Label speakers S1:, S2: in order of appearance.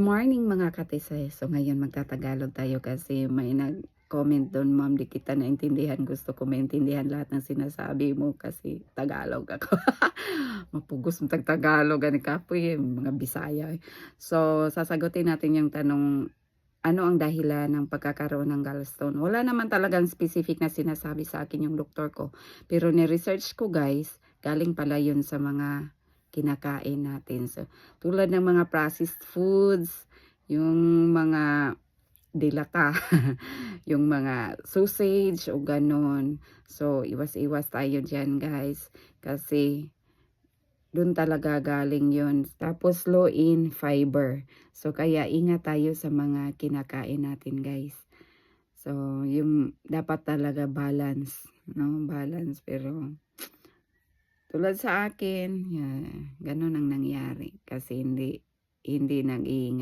S1: morning mga katisay. So ngayon magtatagalog tayo kasi may nag-comment doon, ma'am, di kita naintindihan. Gusto ko maintindihan lahat ng sinasabi mo kasi Tagalog ako. Mapugos mo Tagalog, ani kapoy, mga Bisaya. So sasagutin natin yung tanong, ano ang dahilan ng pagkakaroon ng gallstone? Wala naman talagang specific na sinasabi sa akin yung doktor ko. Pero ni-research ko guys, galing pala yun sa mga kinakain natin. So, tulad ng mga processed foods, yung mga dilata, yung mga sausage o ganon. So, iwas-iwas tayo dyan guys. Kasi, dun talaga galing yun. Tapos, low in fiber. So, kaya ingat tayo sa mga kinakain natin guys. So, yung dapat talaga balance. No? Balance. Pero, tulad sa akin, ganun ang nangyari kasi hindi nag-iingat